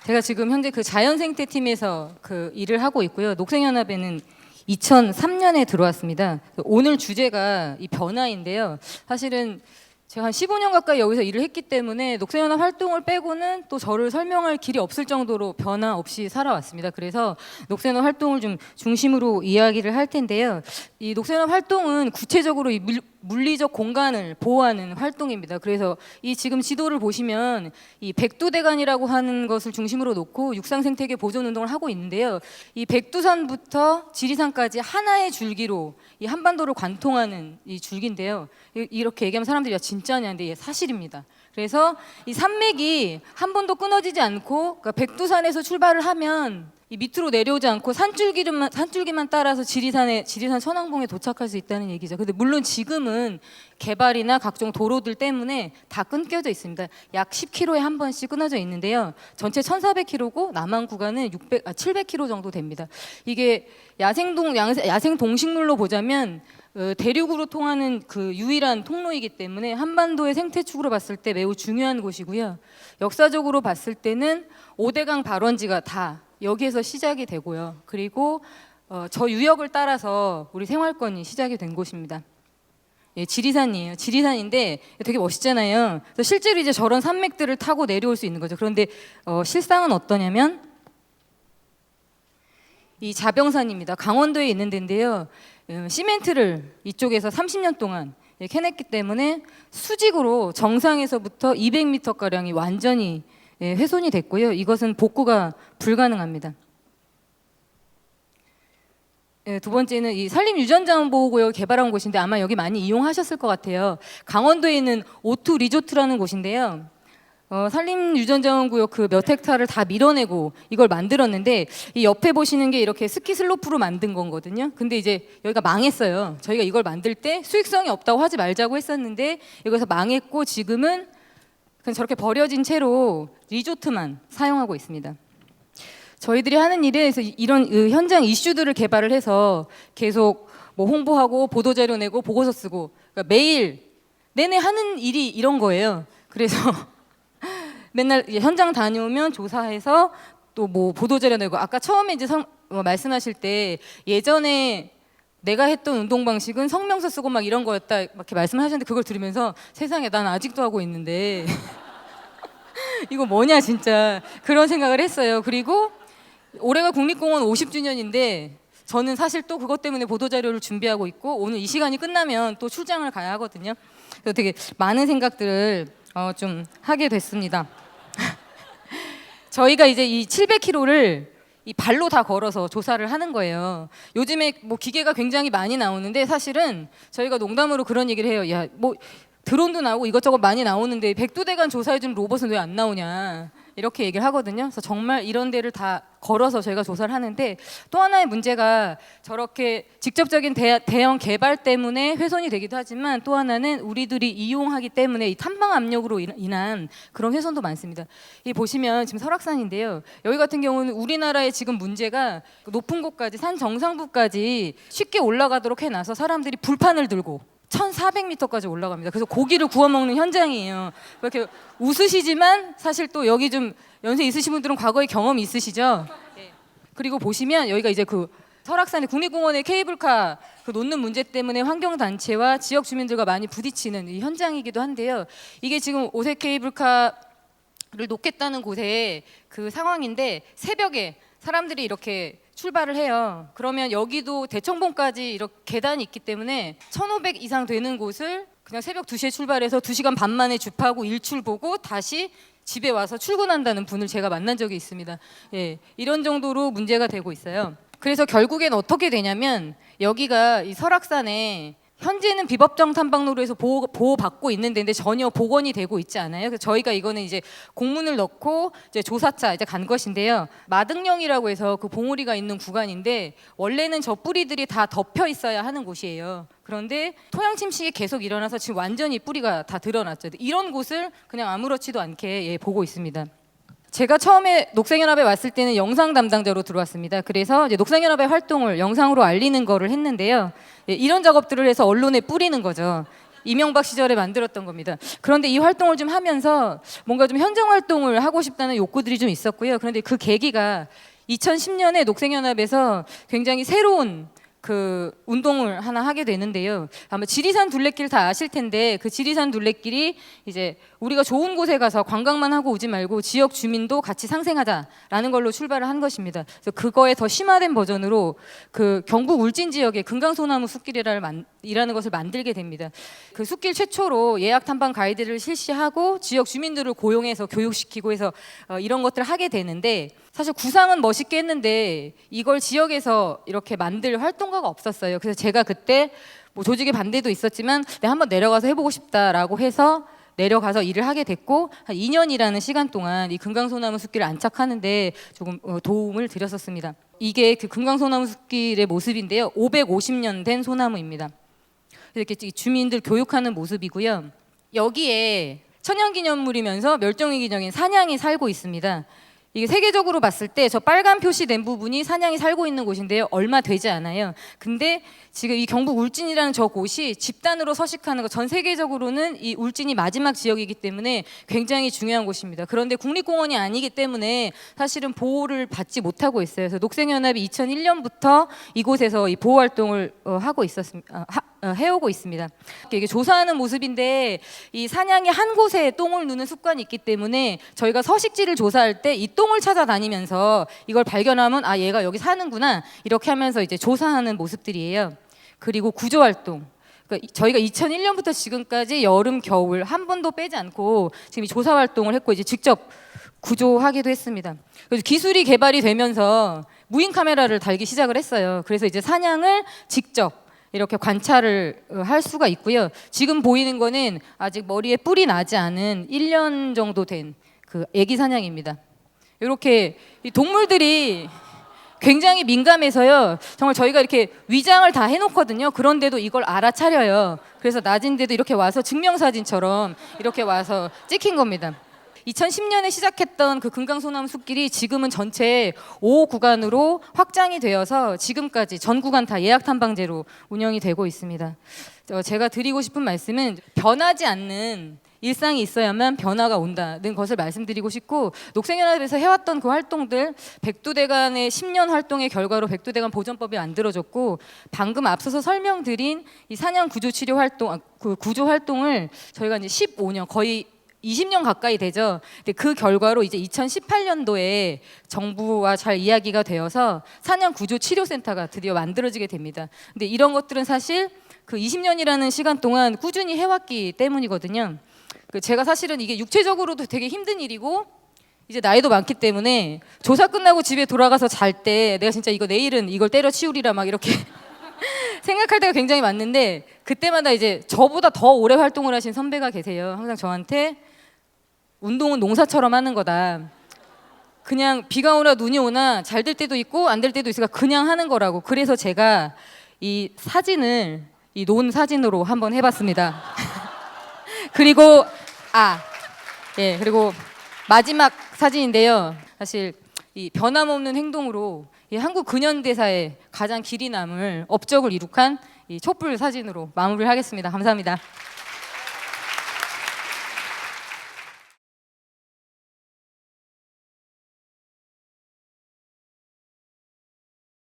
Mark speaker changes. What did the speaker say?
Speaker 1: 제가 지금 현재 그 자연생태팀에서 그 일을 하고 있고요. 녹색연합에는 2003년에 들어왔습니다. 오늘 주제가 이 변화인데요. 사실은 제가 한 15년 가까이 여기서 일을 했기 때문에 녹색연합 활동을 빼고는 또 저를 설명할 길이 없을 정도로 변화 없이 살아왔습니다. 그래서 녹색연합 활동을 좀 중심으로 이야기를 할 텐데요. 이 녹색연합 활동은 구체적으로 이 물리적 공간을 보호하는 활동입니다. 그래서 이 지금 지도를 보시면 이 백두대간이라고 하는 것을 중심으로 놓고 육상생태계 보존 운동을 하고 있는데요. 이 백두산부터 지리산까지 하나의 줄기로 이 한반도를 관통하는 이 줄기인데요. 이렇게 얘기하면 사람들이 야 진짜냐 근데 사실입니다. 그래서 이 산맥이 한 번도 끊어지지 않고 그러니까 백두산에서 출발을 하면 이 밑으로 내려오지 않고 산줄기만 따라서 지리산 천왕봉에 도착할 수 있다는 얘기죠. 근데 물론 지금은 개발이나 각종 도로들 때문에 다 끊겨져 있습니다. 약 10km에 한 번씩 끊어져 있는데요. 전체 1,400km고 남한 구간은 700km 정도 됩니다. 이게 야생 동식물로 보자면 대륙으로 통하는 그 유일한 통로이기 때문에 한반도의 생태축으로 봤을 때 매우 중요한 곳이고요. 역사적으로 봤을 때는 5대강 발원지가 다 여기에서 시작이 되고요. 그리고 저 유역을 따라서 우리 생활권이 시작이 된 곳입니다. 예, 지리산이에요. 지리산인데 되게 멋있잖아요. 그래서 실제로 이제 저런 산맥들을 타고 내려올 수 있는 거죠. 그런데 실상은 어떠냐면 이 자병산입니다. 강원도에 있는 데인데요. 시멘트를 이쪽에서 30년 동안 캐냈기 때문에 수직으로 정상에서부터 200m가량이 완전히 훼손이 됐고요. 이것은 복구가 불가능합니다. 두 번째는 이 산림유전자원보호구역 개발한 곳인데 아마 여기 많이 이용하셨을 것 같아요. 강원도에 있는 오투 리조트라는 곳인데요. 산림유전자원구역 그 몇 헥타를 다 밀어내고 이걸 만들었는데 이 옆에 보시는 게 이렇게 스키 슬로프로 만든 거거든요. 근데 이제 여기가 망했어요. 저희가 이걸 만들 때 수익성이 없다고 하지 말자고 했었는데 여기서 망했고 지금은 그냥 저렇게 버려진 채로 리조트만 사용하고 있습니다. 저희들이 하는 일에서 이런 현장 이슈들을 개발을 해서 계속 뭐 홍보하고 보도자료 내고 보고서 쓰고 그러니까 매일 내내 하는 일이 이런 거예요. 그래서 맨날 현장 다녀오면 조사해서 또 뭐 보도자료 내고 아까 처음에 이제 말씀하실 때 예전에 내가 했던 운동 방식은 성명서 쓰고 막 이런 거였다 이렇게 말씀하셨는데 그걸 들으면서 세상에 난 아직도 하고 있는데 이거 뭐냐 진짜 그런 생각을 했어요. 그리고 올해가 국립공원 50주년인데 저는 사실 또 그것 때문에 보도자료를 준비하고 있고 오늘 이 시간이 끝나면 또 출장을 가야 하거든요. 그래서 되게 많은 생각들을 좀 하게 됐습니다. 저희가 이제 이 700km를 이 발로 다 걸어서 조사를 하는 거예요. 요즘에 뭐 기계가 굉장히 많이 나오는데 사실은 저희가 농담으로 그런 얘기를 해요. 야, 뭐 드론도 나오고 이것저것 많이 나오는데 백두대간 조사해주는 로봇은 왜 안 나오냐 이렇게 얘기를 하거든요. 그래서 정말 이런 데를 다 걸어서 저희가 조사를 하는데 또 하나의 문제가 저렇게 직접적인 대형 개발 때문에 훼손이 되기도 하지만 또 하나는 우리들이 이용하기 때문에 이 탐방 압력으로 인한 그런 훼손도 많습니다. 이 보시면 지금 설악산인데요. 여기 같은 경우는 우리나라의 지금 문제가 높은 곳까지 산 정상부까지 쉽게 올라가도록 해놔서 사람들이 불판을 들고 1,400m까지 올라갑니다. 그래서 고기를 구워 먹는 현장이에요. 이렇게 웃으시지만 사실 또 여기 좀 연세 있으신 분들은 과거에 경험이 있으시죠? 네. 그리고 보시면 여기가 이제 그 설악산의 국립공원의 케이블카 그 놓는 문제 때문에 환경단체와 지역 주민들과 많이 부딪히는 이 현장이기도 한데요. 이게 지금 오색 케이블카를 놓겠다는 곳의 그 상황인데 새벽에 사람들이 이렇게 출발을 해요. 그러면 여기도 대청봉까지 이렇게 계단이 있기 때문에 1,500 이상 되는 곳을 그냥 새벽 2시에 출발해서 2시간 반 만에 줍하고 일출 보고 다시 집에 와서 출근한다는 분을 제가 만난 적이 있습니다. 예, 이런 정도로 문제가 되고 있어요. 그래서 결국엔 어떻게 되냐면 여기가 이 설악산에 현재는 비법정 탐방로에서 보호받고 있는 데인데 전혀 복원이 되고 있지 않아요. 그래서 저희가 이거는 이제 공문을 넣고 이제 조사차 이제 간 것인데요. 마등령이라고 해서 그 봉우리가 있는 구간인데 원래는 저 뿌리들이 다 덮여 있어야 하는 곳이에요. 그런데 토양 침식이 계속 일어나서 지금 완전히 뿌리가 다 드러났죠. 이런 곳을 그냥 아무렇지도 않게 보고 있습니다. 제가 처음에 녹색연합에 왔을 때는 영상 담당자로 들어왔습니다. 그래서 이제 녹색연합의 활동을 영상으로 알리는 거를 했는데요. 이런 작업들을 해서 언론에 뿌리는 거죠. 이명박 시절에 만들었던 겁니다. 그런데 이 활동을 좀 하면서 뭔가 좀 현장 활동을 하고 싶다는 욕구들이 좀 있었고요. 그런데 그 계기가 2010년에 녹색연합에서 굉장히 새로운 그 운동을 하나 하게 되는데요. 아마 지리산 둘레길 다 아실 텐데 그 지리산 둘레길이 이제 우리가 좋은 곳에 가서 관광만 하고 오지 말고 지역 주민도 같이 상생하자라는 걸로 출발을 한 것입니다. 그래서 그거에 더 심화된 버전으로 그 경북 울진 지역에 금강소나무 숲길이라는 것을 만들게 됩니다. 그 숲길 최초로 예약 탐방 가이드를 실시하고 지역 주민들을 고용해서 교육시키고 해서 이런 것들을 하게 되는데 사실 구상은 멋있게 했는데 이걸 지역에서 이렇게 만들 활동가가 없었어요. 그래서 제가 그때 뭐 조직의 반대도 있었지만 내가 한번 내려가서 해보고 싶다라고 해서 내려가서 일을 하게 됐고 한 2년이라는 시간 동안 이 금강소나무 숲길을 안착하는데 조금 도움을 드렸었습니다. 이게 그 금강소나무 숲길의 모습인데요. 550년 된 소나무입니다. 이렇게 주민들 교육하는 모습이고요. 여기에 천연기념물이면서 멸종위기종인 사냥이 살고 있습니다. 이게 세계적으로 봤을 때 저 빨간 표시된 부분이 사냥이 살고 있는 곳인데요. 얼마 되지 않아요. 근데 지금 이 경북 울진이라는 저 곳이 집단으로 서식하는 거 전 세계적으로는 이 울진이 마지막 지역이기 때문에 굉장히 중요한 곳입니다. 그런데 국립공원이 아니기 때문에 사실은 보호를 받지 못하고 있어요. 그래서 녹색연합이 2001년부터 이곳에서 이 보호 활동을 하고 있었습니다. 해오고 있습니다. 이게 조사하는 모습인데 이 사냥이 한 곳에 똥을 누는 습관이 있기 때문에 저희가 서식지를 조사할 때 이 똥을 찾아다니면서 이걸 발견하면 아 얘가 여기 사는구나 이렇게 하면서 이제 조사하는 모습들이에요. 그리고 구조 활동. 그러니까 저희가 2001년부터 지금까지 여름 겨울 한 번도 빼지 않고 지금 이 조사 활동을 했고 이제 직접 구조하기도 했습니다. 그래서 기술이 개발이 되면서 무인 카메라를 달기 시작을 했어요. 그래서 이제 사냥을 직접 이렇게 관찰을 할 수가 있고요. 지금 보이는 거는 아직 머리에 뿔이 나지 않은 1년 정도 된 그 애기 사냥입니다. 이렇게 이 동물들이 굉장히 민감해서요. 정말 저희가 이렇게 위장을 다 해놓거든요. 그런데도 이걸 알아차려요. 그래서 낮인데도 이렇게 와서 증명사진처럼 이렇게 와서 찍힌 겁니다. 2010년에 시작했던 그 금강소나무 숲길이 지금은 전체 5구간으로 확장이 되어서 지금까지 전 구간 다 예약 탐방제로 운영이 되고 있습니다. 제가 드리고 싶은 말씀은 변하지 않는 일상이 있어야만 변화가 온다는 것을 말씀드리고 싶고 녹색연합에서 해왔던 그 활동들 백두대간의 10년 활동의 결과로 백두대간 보전법이 만들어졌고 방금 앞서서 설명드린 이 사냥 구조 치료 활동 그 구조 활동을 저희가 이제 15년 거의 20년 가까이 되죠. 근데 그 결과로 이제 2018년도에 정부와 잘 이야기가 되어서 사냥 구조 치료센터가 드디어 만들어지게 됩니다. 근데 이런 것들은 사실 그 20년이라는 시간 동안 꾸준히 해왔기 때문이거든요. 제가 사실은 이게 육체적으로도 되게 힘든 일이고 이제 나이도 많기 때문에 조사 끝나고 집에 돌아가서 잘 때 내가 진짜 이거 내일은 이걸 때려치우리라 막 이렇게 생각할 때가 굉장히 많는데 그때마다 이제 저보다 더 오래 활동을 하신 선배가 계세요. 항상 저한테 운동은 농사처럼 하는 거다. 그냥 비가 오나 눈이 오나 잘 될 때도 있고 안 될 때도 있으니까 그냥 하는 거라고. 그래서 제가 이 사진을 이 논 사진으로 한번 해봤습니다. 그리고 그리고 마지막 사진인데요. 사실 이 변함없는 행동으로 이 한국 근현대사의 가장 길이 남을 업적을 이룩한 이 촛불 사진으로 마무리를 하겠습니다. 감사합니다.